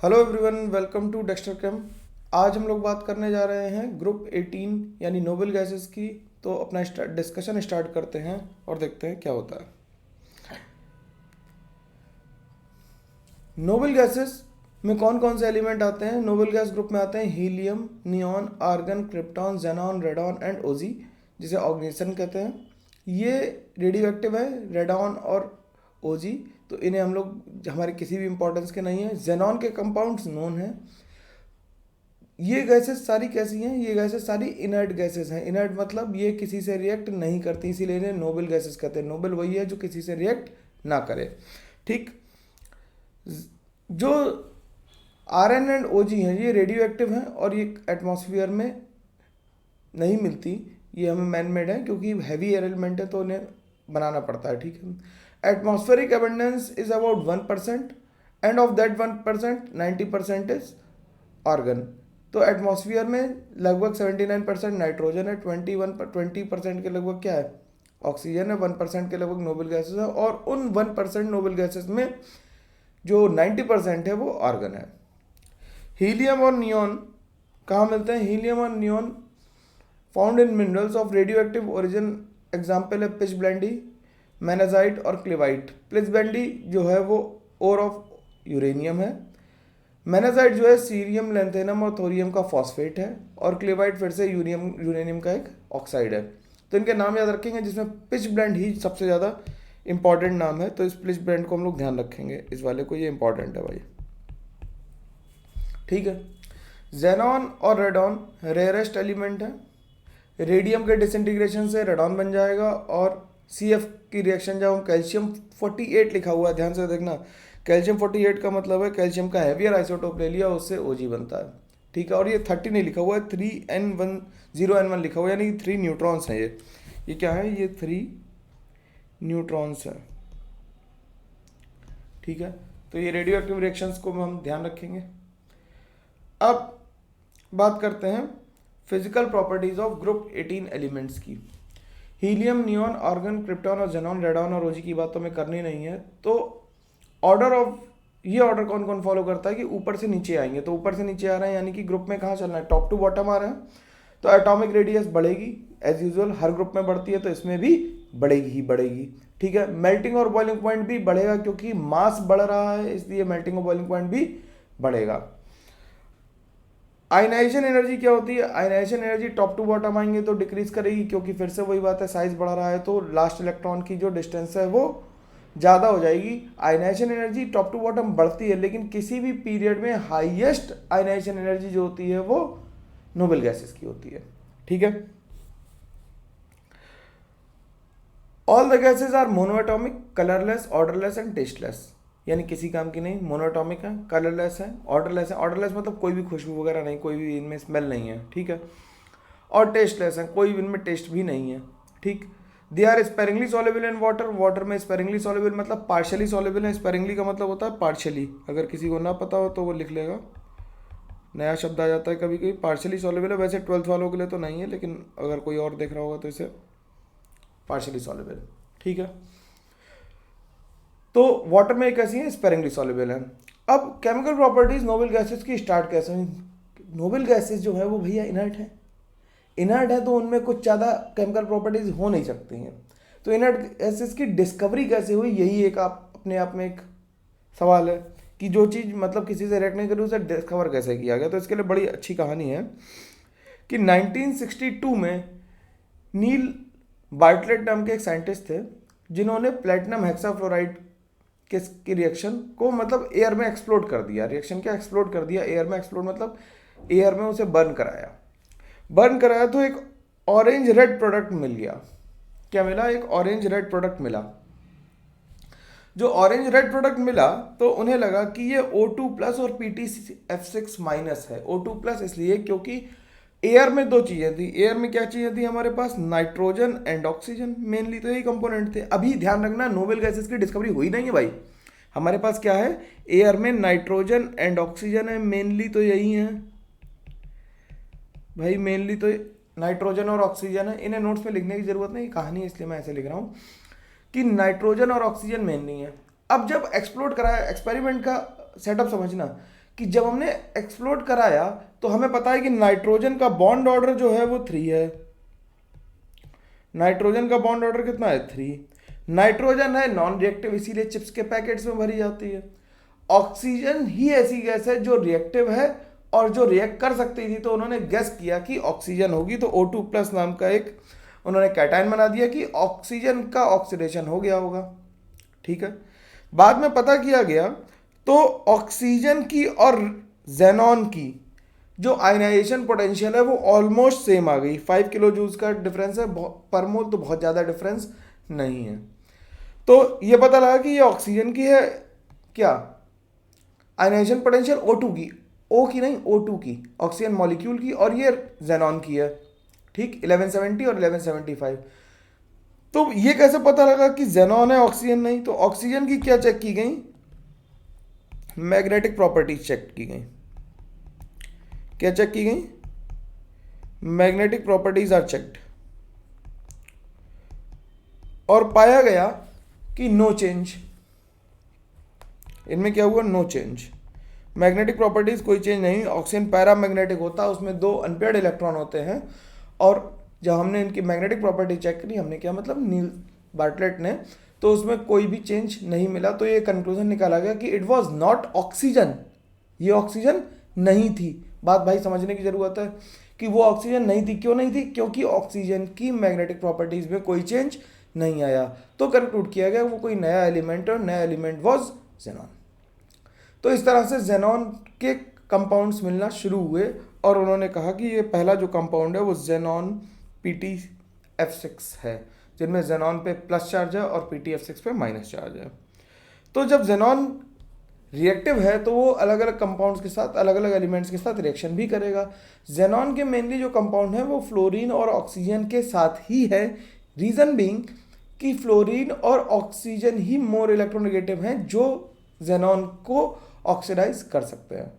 Hello everyone, welcome to Dexter Cam. आज हम लोग बात करने जा रहे हैं ग्रुप 18 यानी नोबल गैसेस की। तो अपना डिस्कशन स्टार्ट करते हैं और देखते हैं क्या होता है। नोबल गैसेस में कौन कौन से एलिमेंट आते हैं? नोबल गैस ग्रुप में आते हैं helium, neon, argon, krypton, xenon, radon and ओजी, जिसे ऑर्गेनिसन कहते हैं। ये रेडियो एक्टिव है, रेडॉन और ओजी। तो इन्हें हम लोग हमारे किसी भी इंपॉर्टेंस के नहीं है। जेनॉन के कंपाउंड्स नोन हैं। ये गैसेस सारी कैसी हैं? ये गैसेस सारी इनर्ट गैसेस हैं। इनर्ट मतलब ये किसी से रिएक्ट नहीं करती, इसीलिए इन्हें नोबल गैसेस कहते हैं। नोबल वही है जो किसी से रिएक्ट ना करे। ठीक। जो आर एन एंड ओ जी हैं ये रेडियो एक्टिव हैं और ये एटमॉस्फेयर में नहीं मिलती। ये हमें मैन मेड है क्योंकि हैवी एलिमेंट है तो उन्हें बनाना पड़ता है। ठीक है। Atmospheric abundance is about 1% and of that 1% 90% is argon. तो एटमॉस्फेयर में लगभग 79% नाइट्रोजन है, 20% के लगभग क्या है? ऑक्सीजन है, 1% के लगभग नोबल गैसेस है। और उन 1% नोबल गैसेस में जो 90% है वो आर्गन है। हीलियम और नियॉन कहाँ मिलते हैं? हीलियम और neon found in minerals of radio active origin. Example है पिच ब्लेंडी, मैनाजाइट और क्लिवाइट। पिच ब्लेंडी जो है वो ओर ऑफ यूरेनियम है। मैनाजाइट जो है सीरियम, लैंथेनम और थोरियम का फॉस्फेट है। और क्लेवाइट फिर से यूरेनियम का एक ऑक्साइड है। तो इनके नाम याद रखेंगे, जिसमें पिच ब्लेंड ही सबसे ज़्यादा इंपॉर्टेंट नाम है। तो इस पिच ब्लेंड को हम लोग ध्यान रखेंगे, इस वाले को, ये इंपॉर्टेंट है भाई। ठीक है। जेनॉन और रेडॉन रेयरेस्ट एलिमेंट है। रेडियम के डिसइंटीग्रेशन से रेडॉन बन जाएगा। और सी एफ की रिएक्शन जब हम कैल्शियम 48 लिखा हुआ है, ध्यान से देखना, कैल्शियम 48 का मतलब है कैल्शियम का हैवियर आइसोटोप ले लिया, उससे ओजी बनता है। ठीक है। और ये 30 नहीं लिखा हुआ है, 3n1 लिखा हुआ है, यानी 3 न्यूट्रॉन्स हैं ये क्या है? ये 3 न्यूट्रॉन्स है। ठीक है। तो ये रेडियो एक्टिव रिएक्शंस को हम ध्यान रखेंगे। अब बात करते हैं physical properties of group 18 elements की। हीलियम, नियॉन, आर्गन, क्रिप्टॉन और जेनॉन, रेडॉन और ओजी की बात तो हमें करनी नहीं है। तो ऑर्डर ऑफ ये ऑर्डर कौन कौन फॉलो करता है कि ऊपर से नीचे आएंगे। तो ऊपर से नीचे आ रहे हैं यानी कि ग्रुप में कहाँ चलना है? टॉप टू बॉटम आ रहे हैं। तो एटॉमिक रेडियस बढ़ेगी एज यूजुअल, हर ग्रुप में बढ़ती है, तो इसमें भी बढ़ेगी ही बढ़ेगी। ठीक है। मेल्टिंग और बॉइलिंग पॉइंट भी बढ़ेगा क्योंकि मास बढ़ रहा है, इसलिए मेल्टिंग और बॉइलिंग पॉइंट भी बढ़ेगा। आयनाइजेशन एनर्जी क्या होती है? Ionisation energy top to bottom आएंगे तो डिक्रीज करेगी, क्योंकि फिर से वही बात है, साइज बढ़ रहा है तो लास्ट इलेक्ट्रॉन की जो डिस्टेंस है वो ज़्यादा हो जाएगी। Ionisation energy top to bottom बढ़ती है, लेकिन किसी भी पीरियड में हाईएस्ट आयनाइजेशन एनर्जी जो होती है वो नोबल गैसेस की होती है। ठीक है। All the gases are monoatomic, colourless, odourless and tasteless. यानी किसी काम की नहीं। मोनोएटॉमिक है, कलरलेस है, ऑर्डरलेस है। ऑर्डरलेस मतलब कोई भी खुशबू वगैरह नहीं, कोई भी इनमें स्मेल नहीं है। ठीक है। और टेस्टलेस है, कोई इनमें टेस्ट भी नहीं है। ठीक। They are sparingly soluble in water. Water में स्पेरिंगली सॉल्युबल मतलब पार्शियली सॉल्युबल है। स्पेरिंगली का मतलब होता है पार्शियली। अगर किसी को ना पता हो तो वो लिख लेगा, नया शब्द आ जाता है कभी कभी। पार्शियली सॉल्युबल है, वैसे 12th वालों के लिए तो नहीं है, लेकिन अगर कोई और देख रहा होगा तो इसे पार्शियली सॉल्युबल। ठीक है। तो वाटर में एक ऐसी है स्पेरिंगली सॉल्युबल है। अब केमिकल प्रॉपर्टीज नोबल गैसेस की स्टार्ट कैसे हुई? नोबल गैसेस जो है वो भैया इनर्ट है। इनर्ट है तो उनमें कुछ ज़्यादा केमिकल प्रॉपर्टीज हो नहीं सकती हैं। तो इनर्ट गैसेस की डिस्कवरी कैसे हुई, यही एक अपने आप में एक सवाल है कि जो चीज़ मतलब किसी से रिएक्ट नहीं करी उसे डिस्कवर कैसे किया गया। तो इसके लिए बड़ी अच्छी कहानी है कि 1962 में नील बार्टलेट नाम के एक साइंटिस्ट थे, जिन्होंने प्लेटिनम हेक्साफ्लोराइड के रिएक्शन को मतलब एयर में एक्सप्लोड कर दिया। रिएक्शन क्या एक्सप्लोड कर दिया? एयर में एक्सप्लोड मतलब एयर में उसे बर्न कराया। बर्न कराया तो एक ऑरेंज रेड प्रोडक्ट मिल गया। क्या मिला? एक ऑरेंज रेड प्रोडक्ट मिला। जो ऑरेंज रेड प्रोडक्ट मिला तो उन्हें लगा कि ये O2+ और PtF6- है। O2+ इसलिए क्योंकि एयर में दो चीज़ें थी। एयर में क्या चीज़ें थी हमारे पास? नाइट्रोजन एंड ऑक्सीजन, मेनली तो यही कंपोनेंट थे। अभी ध्यान रखना, नोबेल गैसेस की डिस्कवरी हुई नहीं है भाई। हमारे पास क्या है? एयर में नाइट्रोजन एंड ऑक्सीजन है, मेनली तो यही है भाई। मेनली तो नाइट्रोजन और ऑक्सीजन है। इन्हें नोट्स में लिखने की जरूरत नहीं, कहानी है इसलिए मैं ऐसे लिख रहा हूँ कि नाइट्रोजन और ऑक्सीजन मेनली है। अब जब एक्सप्लोड कराया, एक्सपेरिमेंट का सेटअप समझना कि जब हमने एक्सप्लोड कराया तो हमें पता है कि नाइट्रोजन का बॉन्ड ऑर्डर जो है वो 3 है। नाइट्रोजन का बॉन्ड ऑर्डर कितना है? 3। नाइट्रोजन है नॉन रिएक्टिव, इसीलिए चिप्स के पैकेट्स में भरी जाती है। ऑक्सीजन ही ऐसी गैस है जो रिएक्टिव है और जो रिएक्ट कर सकती थी, तो उन्होंने गेस किया कि ऑक्सीजन होगी, तो O2 प्लस नाम का एक उन्होंने कैटायन बना दिया कि ऑक्सीजन का ऑक्सीडेशन हो गया होगा। ठीक है, बाद में पता किया गया तो ऑक्सीजन की और जेनॉन की जो आयनाइजेशन पोटेंशियल है वो ऑलमोस्ट सेम आ गई। 5 किलो जूल्स का डिफरेंस है पर मोल, तो बहुत ज़्यादा डिफरेंस नहीं है। तो ये पता लगा कि ये ऑक्सीजन की है क्या, आयनाइजेशन पोटेंशियल O2 की, O की नहीं O2 की, ऑक्सीजन मॉलिक्यूल की, और ये जेनॉन की है। ठीक, 1170 और 1175। तो ये कैसे पता लगा कि जेनॉन है ऑक्सीजन नहीं? तो ऑक्सीजन की क्या चेक की गई? मैग्नेटिक प्रॉपर्टीज चेक की गई। क्या चेक की गई? मैग्नेटिक प्रॉपर्टीज आर चेक्ड, और पाया गया कि नो चेंज। इनमें क्या हुआ? No change. मैग्नेटिक प्रॉपर्टीज कोई चेंज नहीं। ऑक्सीजन पैरामैग्नेटिक होता है, उसमें 2 अनपेयर्ड इलेक्ट्रॉन होते हैं, और जब हमने इनकी मैग्नेटिक प्रॉपर्टी चेक करी, हमने क्या मतलब नील बार्टलेट ने, तो उसमें कोई भी चेंज नहीं मिला। तो ये कंक्लूजन निकाला गया कि इट वॉज नॉट ऑक्सीजन, ये ऑक्सीजन नहीं थी। बात भाई समझने की जरूरत है कि वो ऑक्सीजन नहीं थी। क्यों नहीं थी? क्योंकि ऑक्सीजन की मैग्नेटिक प्रॉपर्टीज में कोई चेंज नहीं आया। तो कंक्लूड किया गया वो कोई नया एलिमेंट, और नया एलिमेंट वॉज जेनॉन। तो इस तरह से जेनॉन के कंपाउंड्स मिलना शुरू हुए, और उन्होंने कहा कि ये पहला जो कंपाउंड है वो जेनॉन PtF6 है, जिनमें जेनॉन पे प्लस चार्ज है और PtF6 पे माइनस चार्ज है। तो जब जेनॉन रिएक्टिव है तो वो अलग अलग कंपाउंड्स के साथ, अलग अलग एलिमेंट्स के साथ रिएक्शन भी करेगा। जेनॉन के मेनली जो कंपाउंड है वो फ्लोरीन और ऑक्सीजन के साथ ही है। रीजन बीइंग कि फ्लोरीन और ऑक्सीजन ही मोर इलेक्ट्रोनेगेटिव हैं, जो जेनॉन को ऑक्सीडाइज कर सकते हैं।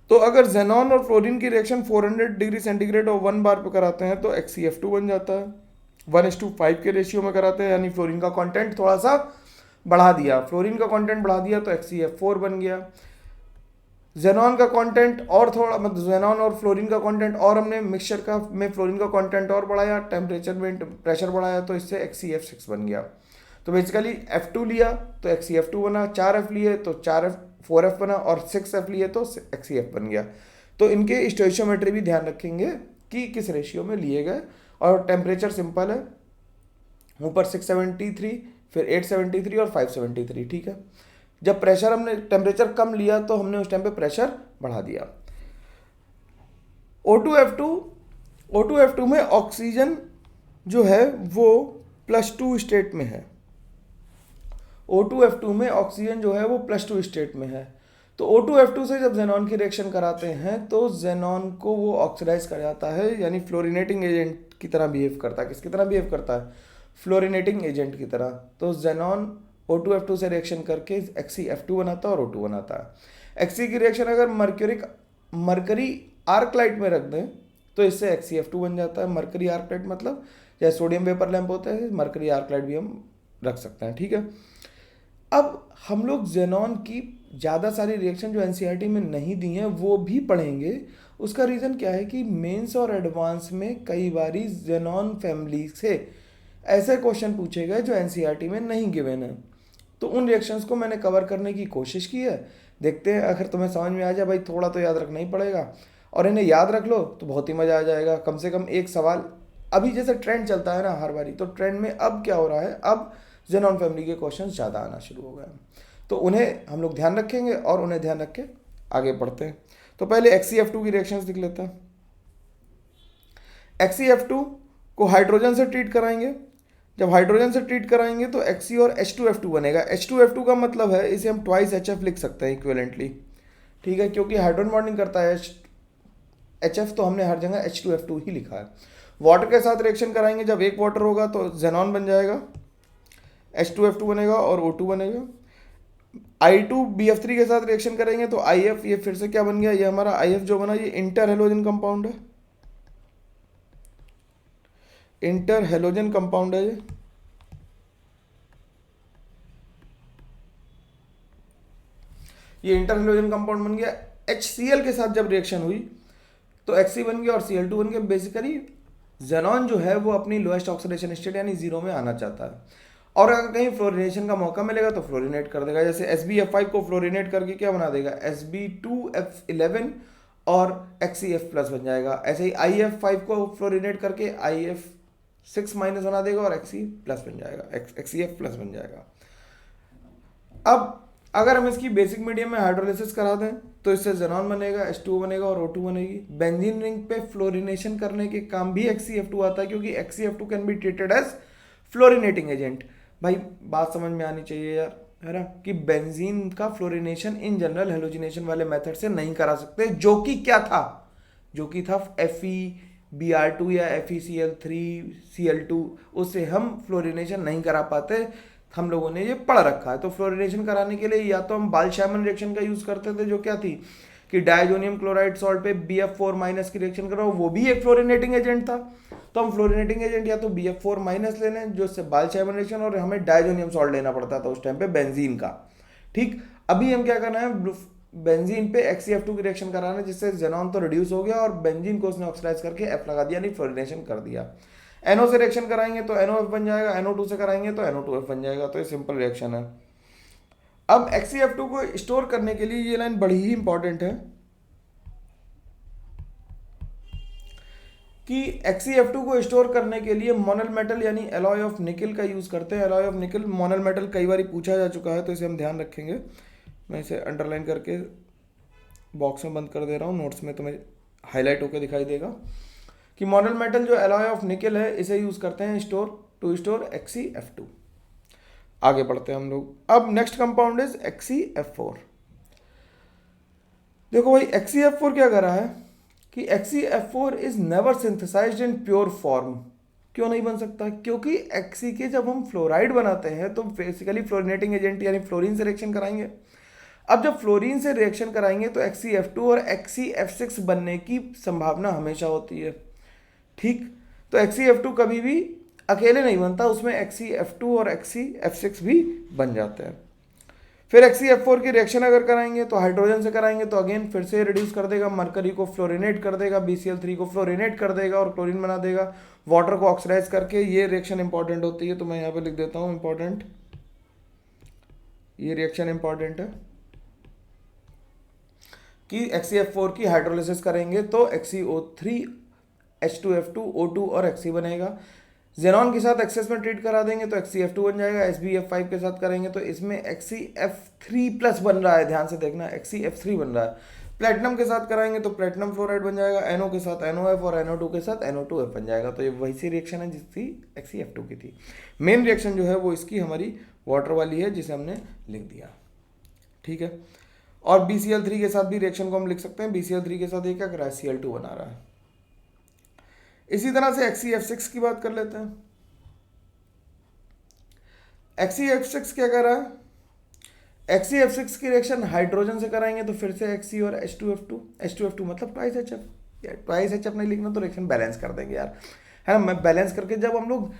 तो अगर जेनॉन और फ्लोरीन की रिएक्शन 400 डिग्री सेंटीग्रेड और 1 बार पे कराते हैं तो XeF2 बन जाता है। 1:5 के रेशियो में कराते हैं, यानी फ्लोरीन का कंटेंट थोड़ा सा बढ़ा दिया, फ्लोरीन का कंटेंट बढ़ा दिया तो XeF4 बन गया। जेनॉन का कंटेंट और थोड़ा, मतलब जेनॉन और फ्लोरीन का कंटेंट और हमने मिक्सचर का में फ्लोरीन का कंटेंट और बढ़ाया, टेम्परेचर में प्रेशर बढ़ाया, तो इससे XeF6 बन गया। तो बेसिकली F2 लिया तो XeF2 बना, 4F लिए तो 4F बना, और 6F लिए तो XeF बन गया। तो इनके स्टोइचियोमेट्री भी ध्यान रखेंगे कि किस रेशियो में लिए गए। और टेम्परेचर सिंपल है, ऊपर 673, फिर 873 और 573। ठीक है, जब प्रेशर हमने टेम्परेचर कम लिया तो हमने उस टाइम पे प्रेशर बढ़ा दिया। O2F2 में ऑक्सीजन जो है वो +2 स्टेट में है। O2F2 में ऑक्सीजन जो है वो +2 स्टेट में है। तो O2F2 से जब जेनॉन की रिएक्शन कराते हैं तो जेनॉन को वो ऑक्सीडाइज कर जाता है, यानी फ्लोरिनेटिंग एजेंट की तरह बिहेव करता है। किसकी तरह बिहेव करता है? फ्लोरिनेटिंग एजेंट की तरह। तो जेनॉन O2F2 से रिएक्शन करके XeF2 बनाता है और O2 बनाता है। Xe की रिएक्शन अगर मरकरी आर्क लाइट में रख दें तो इससे XeF2 बन जाता है। मरकरी आर्क लाइट मतलब जैसे सोडियम वेपर लैंप होता है, मरकरी आर्क लाइट भी हम रख सकते हैं। ठीक है, अब हम लोग जेनॉन की ज़्यादा सारी रिएक्शन जो एनसीईआरटी में नहीं दी हैं वो भी पढ़ेंगे। उसका रीज़न क्या है कि मेंस और एडवांस में कई बारी जेनॉन फैमिली से ऐसे क्वेश्चन पूछे गए जो एनसीईआरटी में नहीं गिवन है। तो उन रिएक्शंस को मैंने कवर करने की कोशिश की है। देखते हैं अगर तुम्हें समझ में आ जाए, भाई थोड़ा तो याद रखना ही पड़ेगा, और इन्हें याद रख लो तो बहुत ही मज़ा आ जाएगा। कम से कम एक सवाल, अभी जैसे ट्रेंड चलता है ना हर बारी, तो ट्रेंड में अब क्या हो रहा है, अब जेनॉन फैमिली के क्वेश्चन ज़्यादा आना शुरू हो गए, तो उन्हें हम लोग ध्यान रखेंगे और उन्हें ध्यान रख के आगे बढ़ते हैं। तो पहले XeF2 की रिएक्शंस देख लेते हैं। XeF2 को हाइड्रोजन से ट्रीट कराएंगे। जब हाइड्रोजन से ट्रीट कराएंगे तो Xe और H2F2 बनेगा। H2F2 का मतलब है इसे हम ट्वाइस HF लिख सकते हैं इक्विवेलेंटली। ठीक है, क्योंकि हाइड्रोजन बॉन्डिंग करता है HF, तो हमने हर जगह H2F2 ही लिखा है। वाटर के साथ रिएक्शन कराएंगे, जब एक वाटर होगा तो जेनॉन बन जाएगा, H2F2 बनेगा और O2 बनेगा। I2BF3 के साथ रिएक्शन करेंगे तो IF, ये फिर से क्या बन गया, ये हमारा IF जो बना ये इंटर हेलोजन कंपाउंड है, इंटर हेलोजन कंपाउंड है ये। ये इंटर हेलोजन कंपाउंड बन गया। HCl के साथ जब रिएक्शन हुई तो Xc बन गया और Cl2 बन गया। बेसिकली जेनॉन जो है वो अपनी लोएस्ट ऑक्सीडेशन स्टेट यानी जीरो में आना चाहता है, और अगर कहीं फ्लोरिनेशन का मौका मिलेगा तो फ्लोरिनेट कर देगा। जैसे SbF5 को फ्लोरिनेट करके क्या बना देगा, Sb2F11 और XeF प्लस बन जाएगा। ऐसे ही IF5 को फ्लोरिनेट करके IF6 माइनस बना देगा और Xe प्लस बन जाएगा, XeF प्लस बन जाएगा। अब अगर हम इसकी बेसिक मीडियम में हाइड्रोलिसिस करा दें तो इससे जेनॉन बनेगा, H2O बनेगा और O2 बनेगी। बेंजीन रिंग पे फ्लोरिनेशन करने के काम भी XeF2 आता है, क्योंकि XeF2 can be treated as fluorinating agent. भाई बात समझ में आनी चाहिए यार, है ना, कि बेंजीन का फ्लोरिनेशन इन जनरल हेलोजिनेशन वाले मेथड से नहीं करा सकते, जो कि क्या था, जो कि था FeBr2 या FeCl3Cl2, उससे हम फ्लोरिनेशन नहीं करा पाते। हम लोगों ने ये पढ़ रखा है। तो फ्लोरिनेशन कराने के लिए या तो हम बाल-शैमन रिएक्शन का यूज करते थे, जो क्या थी कि डायजोनियम क्लोराइड सॉल्ट पे BF4 माइनस की रिएक्शन कराओ, वो भी एक फ्लोरिनेटिंग एजेंट था। तो हम फ्लोरिनेटिंग एजेंट या तो BF4 माइनस ले लें, जो इससे बाल-शैमन रिएक्शन, और हमें डायजोनियम सॉल्ट लेना पड़ता था उस टाइम पे बेंजीन का। ठीक, अभी हम क्या करना है, बेंजीन पे XeF2 की रिएक्शन कराना है, जिससे जेनॉन तो रिड्यूस हो गया और बेंजीन को उसने ऑक्सीडाइज करके F लगा दिया, यानी फ्लोरिनेशन कर दिया। NO से रिएक्शन कराएंगे तो NOF बन जाएगा, NO2 से कराएंगे तो NO2F बन जाएगा। तो ये सिंपल रिएक्शन है। अब XeF2 को स्टोर करने के लिए ये लाइन बड़ी ही इंपॉर्टेंट है कि XeF2 को स्टोर करने के लिए मोनल मेटल यानी एलॉय ऑफ निकल का यूज करते हैं। एलॉय ऑफ निकल मोनल मेटल कई बार पूछा जा चुका है, तो इसे हम ध्यान रखेंगे। मैं इसे अंडरलाइन करके बॉक्स में बंद कर दे रहा हूँ, नोट्स में तुम्हें हाईलाइट होकर दिखाई देगा कि मोनल मेटल जो एलॉय ऑफ निकल है, इसे यूज करते हैं टू स्टोर XeF2। आगे बढ़ते हैं हम लोग। अब नेक्स्ट कंपाउंड इज XeF4। देखो भाई XeF4 क्या कर रहा है कि XeF4 is never synthesised in pure form. क्यों नहीं बन सकता? क्योंकि Xe के जब हम फ्लोराइड बनाते हैं तो बेसिकली फ्लोरिनेटिंग एजेंट यानी फ्लोरीन से रिएक्शन कराएंगे। अब जब फ्लोरीन से रिएक्शन कराएंगे तो XeF2 और XeF6 बनने की संभावना हमेशा होती है। ठीक, तो XeF2 कभी भी अकेले नहीं बनता, उसमें XeF2 और XeF6 भी बन जाते हैं। फिर XeF4 की रिएक्शन अगर कराएंगे तो हाइड्रोजन से कराएंगे तो अगेन फिर से रिड्यूस कर देगा, मरकरी को फ्लोरिनेट कर देगा, BCl3 को फ्लोरिनेट कर देगा और क्लोरीन बना देगा, वाटर को ऑक्सीडाइज करके। ये रिएक्शन इंपॉर्टेंट होती है, तो मैं यहाँ पे लिख देता हूँ इंपॉर्टेंट, ये रिएक्शन इंपॉर्टेंट है कि XeF4 की हाइड्रोलिसिस करेंगे तो XeO3 H2F2 O2 और Xe बनेगा। जेनॉन के साथ एक्सेस में ट्रीट करा देंगे तो XeF2 बन जाएगा। SbF5 के साथ करेंगे तो इसमें XeF3 प्लस बन रहा है, ध्यान से देखना, XeF3 बन रहा है। प्लेटिनम के साथ कराएंगे तो प्लेटिनम फ्लोराइड बन जाएगा, NO के साथ NOF और NO2 के साथ NO2F बन जाएगा। तो ये वही सी रिएक्शन है जिसकी XeF2 की थी। मेन रिएक्शन जो है वो इसकी हमारी वाटर वाली है, जिसे हमने लिख दिया। ठीक है, और BCl3 के साथ भी रिएक्शन को हम लिख सकते हैं। BCl3 के साथ ये क्या कर रहा है, Cl2 बना रहा है। इसी तरह से XeF6 की बात कर लेते हैं। XeF6 क्या कर रहा है, XeF6 की रिएक्शन हाइड्रोजन से कराएंगे तो फिर से Xe और H2F2 मतलब ट्वाइस HF। यार ट्वाइस HF नहीं लिखना तो रिएक्शन बैलेंस कर देंगे यार, है ना। मैं बैलेंस करके जब हम लोग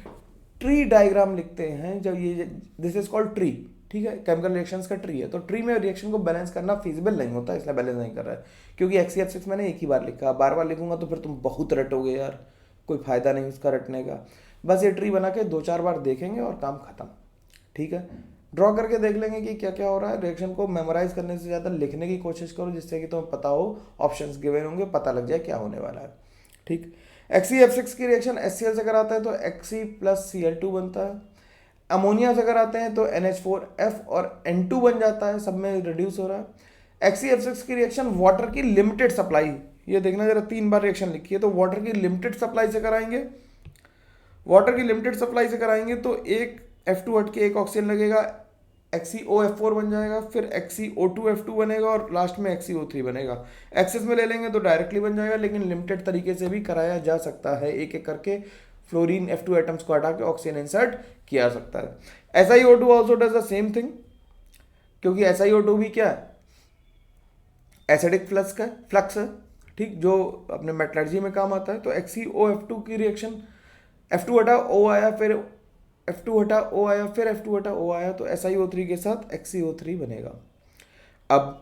ट्री डायग्राम लिखते हैं, जब ये दिस इज कॉल्ड ट्री, ठीक है, केमिकल रिएक्शंस का ट्री है, तो ट्री में रिएक्शन को बैलेंस करना फिजिबल नहीं होता, इसलिए बैलेंस नहीं कर रहा है। क्योंकि XeF6 मैंने एक ही बार लिखा, बार बार लिखूंगा तो फिर तुम बहुत रटोगे यार, कोई फायदा नहीं उसका रटने का। बस ये ट्री बना के 2-4 बार देखेंगे और काम खत्म। ठीक है, ड्रॉ करके देख लेंगे कि क्या क्या हो रहा है। रिएक्शन को मेमोराइज करने से ज़्यादा लिखने की कोशिश करो, जिससे कि तुम्हें पता हो, ऑप्शंस गिवन होंगे, पता लग जाए क्या होने वाला है। ठीक, XeF6 की रिएक्शन HCl से कराते हैं तो Xe प्लस Cl2 बनता है। अमोनिया से कराते हैं तो NH4F और N2 बन जाता है, सब में रिड्यूस हो रहा है। XeF6 की रिएक्शन वाटर की लिमिटेड सप्लाई, ये देखना जरा, 3 बार रिएक्शन लिखी है, तो वाटर की लिमिटेड सप्लाई से कराएंगे। वाटर की लिमिटेड सप्लाई से कराएंगे तो एक F2 हट के एक ऑक्सीजन लगेगा, XeOF4 बन जाएगा, फिर XeO2F2 बनेगा और लास्ट में XeO3 बनेगा। एक्सेस में ले लेंगे तो डायरेक्टली बन जाएगा, लेकिन लिमिटेड तरीके से भी कराया जा सकता है, एक एक करके फ्लोरीन F2 एटम्स को हटा के ऑक्सीजन इंसर्ट किया जा सकता है। SiO2 also does the same thing, क्योंकि SiO2 भी क्या है, एसिडिक फ्लक्स है, ठीक, जो अपने मेटलर्जी में काम आता है। तो XeOF2 की रिएक्शन, F2 हटा O आया, फिर F2 हटा O आया, फिर F2 हटा O आया, तो SiO3 के साथ XeO3 बनेगा। अब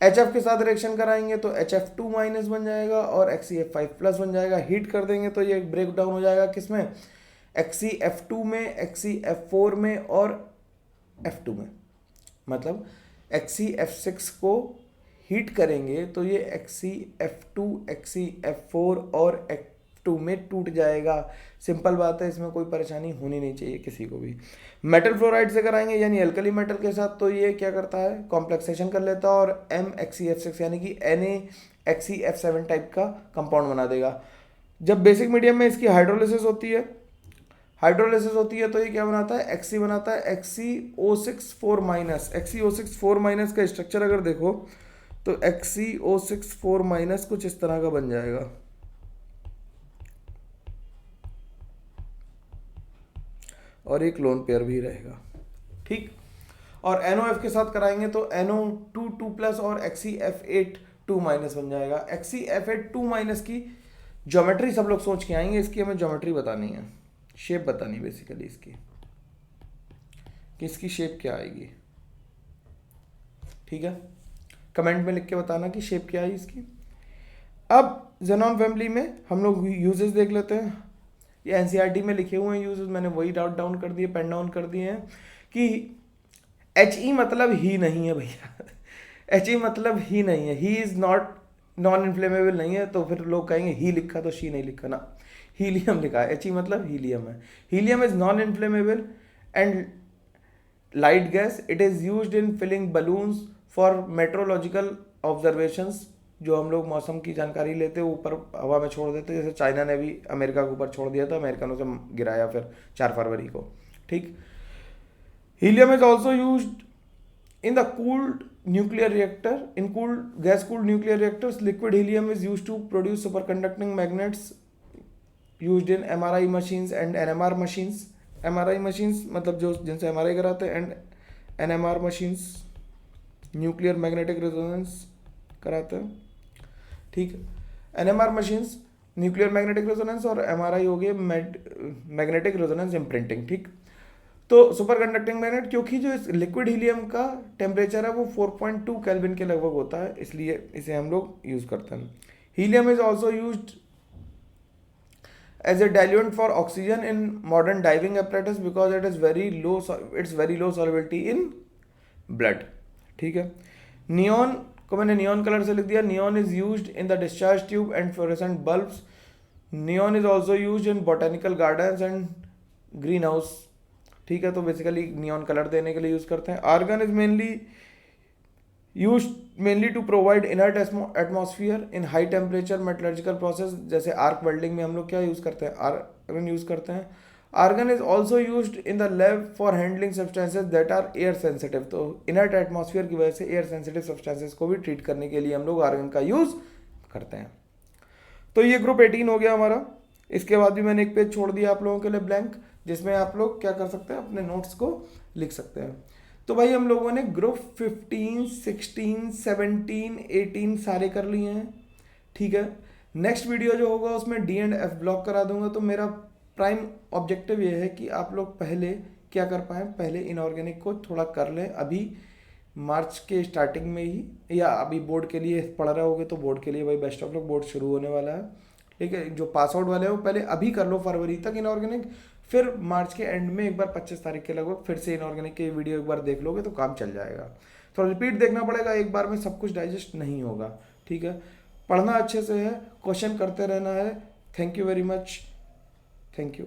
HF के साथ रिएक्शन कराएंगे तो HF2 माइनस बन जाएगा और XeF5 प्लस बन जाएगा। हीट कर देंगे तो ये ब्रेक डाउन हो जाएगा किसमें, XeF2 में, XeF4 में और F2 में। मतलब XeF6 को हीट करेंगे तो ये XeF2, XeF4 और F2 में टूट जाएगा। सिंपल बात है, इसमें कोई परेशानी होनी नहीं चाहिए किसी को भी। मेटल फ्लोराइड से कराएंगे यानी एल्कली मेटल के साथ, तो ये क्या करता है, कॉम्प्लेक्सेशन कर लेता है और MXeF6 यानी कि NaXeF7 टाइप का कंपाउंड बना देगा। जब बेसिक मीडियम में इसकी हाइड्रोलिसिस होती है तो ये क्या बनाता है, Xe बनाता है, XeO6 माइनस। XeO6 माइनस का स्ट्रक्चर अगर देखो तो XeO6 माइनस कुछ इस तरह का बन जाएगा। और एक लोन पेयर भी रहेगा, ठीक। और NOF के साथ कराएंगे तो NO2 प्लस और XeF8 2 माइनस बन जाएगा। XeF8 2 माइनस की ज्योमेट्री सब लोग सोच के आएंगे, इसकी हमें ज्योमेट्री बतानी है, शेप बतानी बेसिकली इसकी, कि इसकी शेप क्या आएगी, ठीक है। कमेंट में लिख के बताना कि शेप क्या है इसकी। अब ज़ेनॉन फैमिली में हम लोग यूजेस देख लेते हैं। ये एनसीईआरटी में लिखे हुए हैं यूजेस, मैंने वही डाउट डाउन कर दिए, पेन डाउन कर दिए हैं कि HE मतलब ही नहीं है भैया। HE मतलब ही नहीं है, he is not non inflammable नहीं है, तो फिर लोग कहेंगे ही लिखा तो शी नहीं लिखा ना, हीलियम लिखा है। HE मतलब हीलियम है। Helium is non inflammable and light gas. It is used in filling balloons for meteorological observations. जो हम लोग मौसम की जानकारी लेते हैं ऊपर हवा में छोड़ देते, जैसे चाइना ने भी अमेरिका के ऊपर छोड़ दिया था, अमेरिकनों से गिराया फिर 4 फरवरी को, ठीक। Helium is also used in the cooled nuclear reactor, in gas cooled nuclear reactors, liquid helium is used to produce superconducting magnets used in MRI machines and NMR machines. MRI machines मतलब जो जिनसे MRI कराते हैं, and NMR machines nuclear magnetic resonance कराते हैं, ठीक। NMR machines nuclear magnetic resonance और MRI हो गए मैग्नेटिक रेजोनेंस इम्प्रिंटिंग, ठीक। तो सुपर कंडक्टिंग मैग्नेट, क्योंकि जो इस लिक्विड हीलियम का टेम्परेचर है वो 4.2 केल्विन के लगभग होता है, इसलिए इसे हम लोग यूज करते हैं। Helium is also used as a diluent for oxygen in modern diving apparatus because it is very low solubility in blood, ठीक है। नियॉन को मैंने नियॉन कलर से लिख दिया। Neon is used in the discharge tube and fluorescent bulbs. Neon is also used in botanical gardens and green house, ठीक है। तो बेसिकली नियॉन कलर देने के लिए यूज करते हैं। Argon is mainly to provide inert atmosphere in high temperature metallurgical process, जैसे arc welding में हम लोग क्या यूज करते हैं, आर्गन यूज करते हैं। Argon is also used in the lab for handling substances that are air sensitive. तो इनर्ट एटमॉस्फेयर की वजह से एयर सेंसिटिव सब्सटेंसेज को भी ट्रीट करने के लिए हम लोग आर्गन का यूज करते हैं। तो ये ग्रुप 18 हो गया हमारा। इसके बाद भी मैंने एक पेज छोड़ दिया आप लोगों के लिए ब्लैंक, जिसमें आप लोग क्या कर सकते हैं, अपने नोट्स को लिख सकते हैं। तो भाई हम लोगों ने ग्रुप 15, 16, 17, 18 सारे कर लिए हैं, ठीक है। नेक्स्ट वीडियो जो होगा उसमें D एंड F ब्लॉक करा दूंगा। तो मेरा प्राइम ऑब्जेक्टिव ये है कि आप लोग पहले क्या कर पाएँ, पहले इनऑर्गेनिक को थोड़ा कर लें अभी मार्च के स्टार्टिंग में ही, या अभी बोर्ड के लिए पढ़ रहे होगे तो बोर्ड के लिए भाई बेस्ट ऑफ लक, बोर्ड शुरू होने वाला है, ठीक है। जो पास आउट वाले हो पहले अभी कर लो फरवरी तक इनऑर्गेनिक, फिर मार्च के एंड में एक बार 25 तारीख के लगभग फिर से इनऑर्गेनिक की वीडियो एक बार देख लोगे तो काम चल जाएगा। थोड़ा रिपीट देखना पड़ेगा, एक बार में सब कुछ डाइजेस्ट नहीं होगा, ठीक है। पढ़ना अच्छे से है, क्वेश्चन करते रहना है। Thank you very much, thank you.